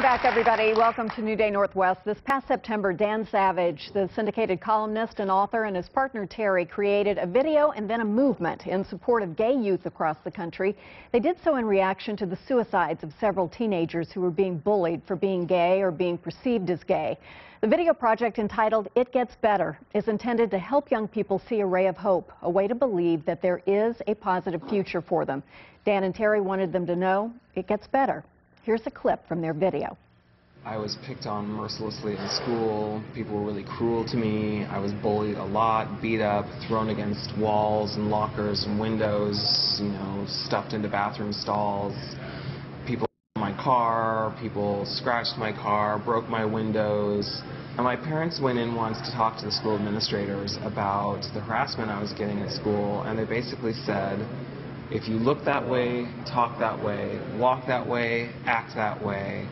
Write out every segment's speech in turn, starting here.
back, everybody. Welcome to New Day Northwest. This past September, Dan Savage, the syndicated columnist and author, and his partner Terry created a video and then a movement in support of gay youth across the country. They did so in reaction to the suicides of several teenagers who were being bullied for being gay or being perceived as gay. The video project, entitled It Gets Better, is intended to help young people see a ray of hope, a way to believe that there is a positive future for them. Dan and Terry wanted them to know it gets better. Here's a clip from their video. I was picked on mercilessly in school. People were really cruel to me. I was bullied a lot, beat up, thrown against walls and lockers and windows, stuffed into bathroom stalls. People in my car, people scratched my car, broke my windows. And my parents went in once to talk to the school administrators about the harassment I was getting at school, and they basically said, if you look that way, talk that way, walk that way, act that way,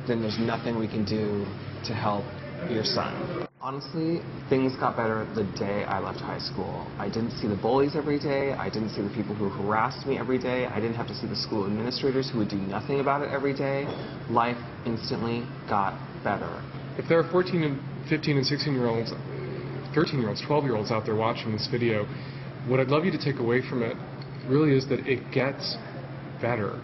then there's nothing we can do to help your son. Honestly, things got better the day I left high school. I didn't see the bullies every day. I didn't see the people who harassed me every day. I didn't have to see the school administrators who would do nothing about it every day. Life instantly got better. If there are 14 and 15 and 16-year-olds, 13-year-olds, 12-year-olds out there watching this video, what I'd love you to take away from it really is that it gets better.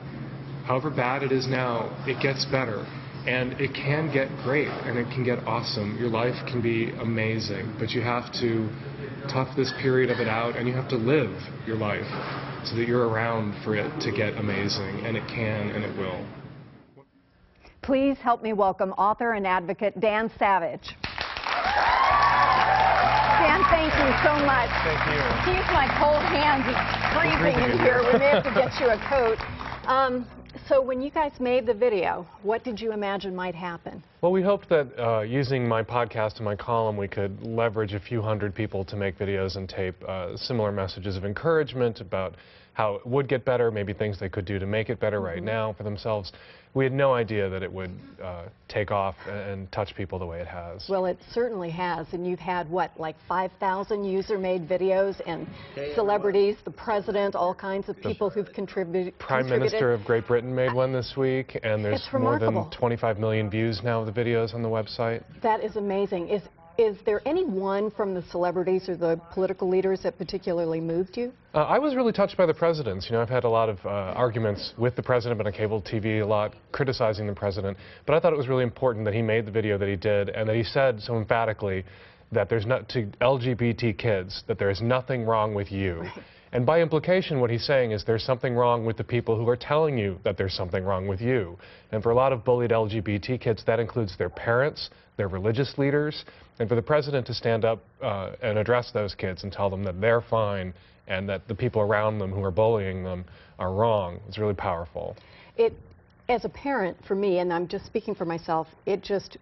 However bad it is now, it gets better. And it can get great, and it can get awesome. Your life can be amazing, but you have to tough this period of it out, and you have to live your life so that you're around for it to get amazing, and it can and it will. Please help me welcome author and advocate Dan Savage. Dan, thank you so much. Thank you. Excuse my cold hands, it's freezing in here. We may have to get you a coat. So when you guys made the video, what did you imagine might happen? Well, we hoped that using my podcast and my column, we could leverage a few hundred people to make videos and tape similar messages of encouragement about how it would get better, maybe things they could do to make it better right now for themselves. We had no idea that it would take off and touch people the way it has. Well, it certainly has, and you've had, what, like 5,000 user-made videos, and celebrities, the president, all kinds of people who've contributed. Prime Minister of Great Britain made one this week, and there's more than 25 million views now of the videos on the website. That is amazing. Is there any one from the celebrities or the political leaders that particularly moved you? I was really touched by the presidents. I've had a lot of arguments with the president, been on cable TV a lot, criticizing the president. But I thought it was really important that he made the video that he did, and that he said so emphatically that there's not, to LGBT kids, that there is nothing wrong with you. Right. And by implication, what he's saying is there's something wrong with the people who are telling you that there's something wrong with you. And for a lot of bullied LGBT kids, that includes their parents, their religious leaders, and for the president to stand up and address those kids and tell them that they're fine and that the people around them who are bullying them are wrong, it's really powerful. As a parent, for me, and I'm just speaking for myself, it just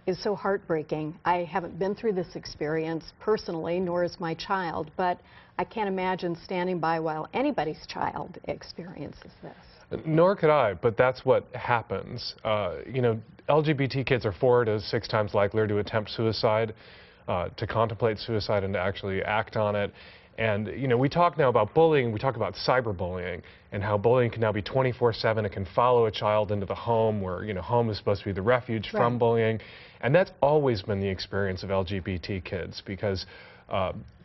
is so heartbreaking. I haven't been through this experience personally, nor has my child, but I can't imagine standing by while anybody's child experiences this. Nor could I, but that's what happens. LGBT kids are 4 to 6 times likelier to attempt suicide, to contemplate suicide, and to actually act on it. And, we talk now about bullying, we talk about cyberbullying, and how bullying can now be 24/7. It can follow a child into the home where, home is supposed to be the refuge from bullying. And that's always been the experience of LGBT kids, because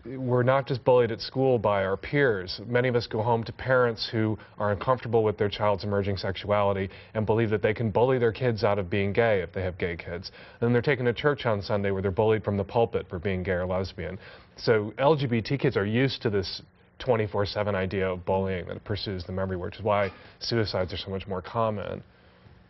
we're not just bullied at school by our peers. Many of us go home to parents who are uncomfortable with their child's emerging sexuality and believe that they can bully their kids out of being gay if they have gay kids. And then they're taken to church on Sunday where they're bullied from the pulpit for being gay or lesbian. So LGBT kids are used to this 24/7 idea of bullying that pursues them everywhere, which is why suicides are so much more common.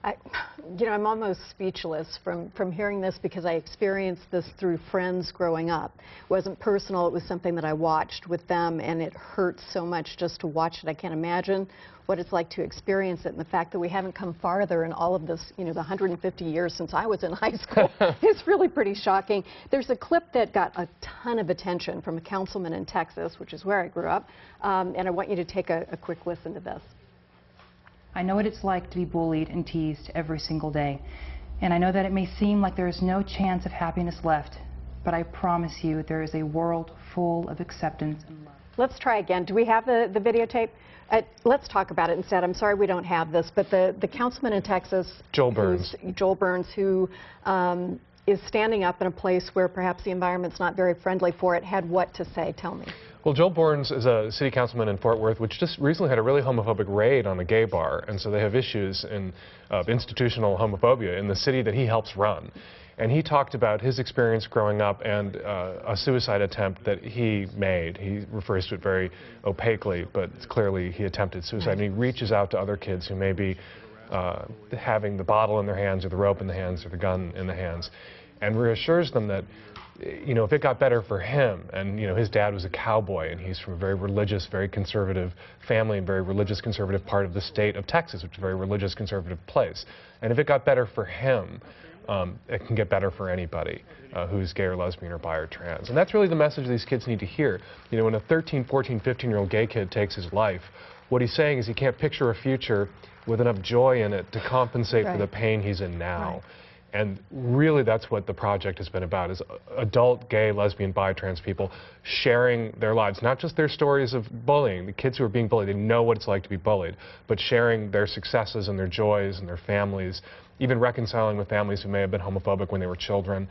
I'm almost speechless from hearing this, because I experienced this through friends growing up. It wasn't personal, it was something that I watched with them, and it hurts so much just to watch it. I can't imagine what it's like to experience it, and the fact that we haven't come farther in all of this, the 150 years since I was in high school is really pretty shocking. There's a clip that got a ton of attention from a councilman in Texas, which is where I grew up, and I want you to take a quick listen to this. I know what it's like to be bullied and teased every single day. And I know that it may seem like there is no chance of happiness left. but I promise you there is a world full of acceptance and love. Let's try again. Do we have the videotape? Let's talk about it instead. I'm sorry we don't have this, but the councilman in Texas, Joel Burns, who is standing up in a place where perhaps the environment's not very friendly for it, had what to say? Tell me. Well, Joel Burns is a city councilman in Fort Worth, which just recently had a really homophobic raid on a gay bar, and so they have issues of institutional homophobia in the city that he helps run. And he talked about his experience growing up and a suicide attempt that he made. He refers to it very opaquely, but clearly he attempted suicide. And he reaches out to other kids who may be having the bottle in their hands or the rope in the hands or the gun in the hands, and reassures them that, you know, if it got better for him, and, you know, his dad was a cowboy and he's from a very religious, very conservative family and very religious conservative part of the state of Texas, which is a very religious conservative place. And if it got better for him, it can get better for anybody who's gay or lesbian or bi or trans. And that's really the message these kids need to hear. You know, when a 13, 14, 15-year-old gay kid takes his life, what he's saying is he can't picture a future with enough joy in it to compensate for the pain he's in now. Right. And really that's what the project has been about, is adult gay, lesbian, bi, trans people sharing their lives, not just their stories of bullying. The kids who are being bullied, they know what it's like to be bullied, but sharing their successes and their joys and their families, even reconciling with families who may have been homophobic when they were children,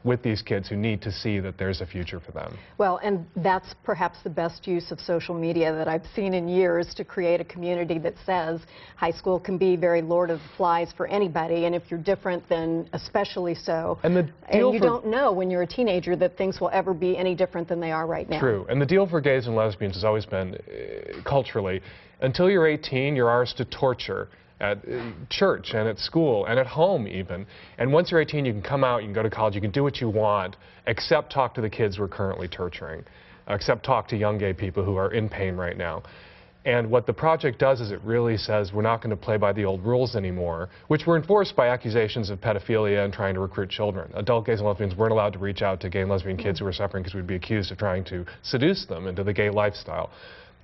with these kids who need to see that there's a future for them. Well, and that's perhaps the best use of social media that I've seen in years, to create a community that says high school can be very Lord of the Flies for anybody, and if you're different, then especially so. And you don't know when you're a teenager that things will ever be any different than they are right now. True. And the deal for gays and lesbians has always been, culturally, until you're 18, you're ours to torture. At church and at school and at home even. And once you're 18, you can come out, you can go to college, you can do what you want, except talk to the kids we're currently torturing, except talk to young gay people who are in pain right now. And what the project does is it really says we're not going to play by the old rules anymore, which were enforced by accusations of pedophilia and trying to recruit children. Adult gays and lesbians weren't allowed to reach out to gay and lesbian kids who were suffering because we'd be accused of trying to seduce them into the gay lifestyle.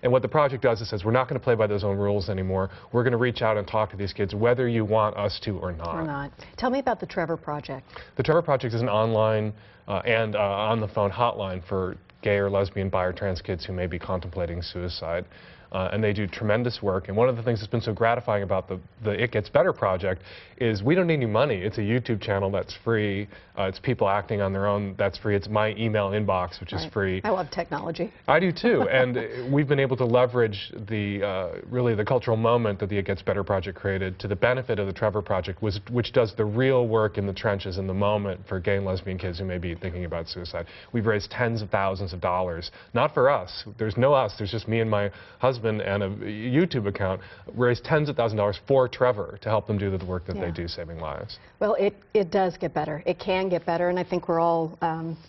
And what the project does is says we're not going to play by those own rules anymore. We're going to reach out and talk to these kids whether you want us to or not. Tell me about the Trevor Project. The Trevor Project is an online and on-the-phone hotline for gay or lesbian, bi or trans kids who may be contemplating suicide. And they do tremendous work. And one of the things that's been so gratifying about the It Gets Better project is we don't need any money. It's a YouTube channel that's free. It's people acting on their own. That's free. It's my email inbox, which is free. I love technology. I do too. And we've been able to leverage really the cultural moment that the It Gets Better project created to the benefit of the Trevor Project, which does the real work in the trenches in the moment for gay and lesbian kids who may be thinking about suicide. We've raised tens of thousands of dollars. Not for us. There's no us. There's just me and my husband and a YouTube account. Raised tens of thousands of dollars for Trevor to help them do the work that they do, saving lives. Well, it does get better. It can get better, and I think we're all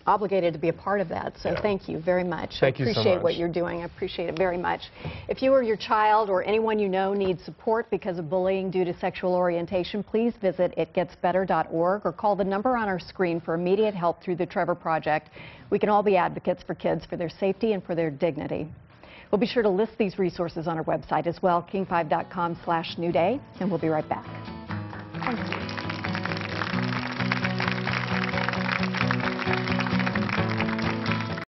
obligated to be a part of that. So thank you very much. Thank you so much. I appreciate what you're doing. I appreciate it very much. If you or your child or anyone you know needs support because of bullying due to sexual orientation, please visit itgetsbetter.org or call the number on our screen for immediate help through the Trevor Project. We can all be advocates for kids, for their safety and for their dignity. We'll be sure to list these resources on our website as well, king5.com/newday, and we'll be right back. Thank you.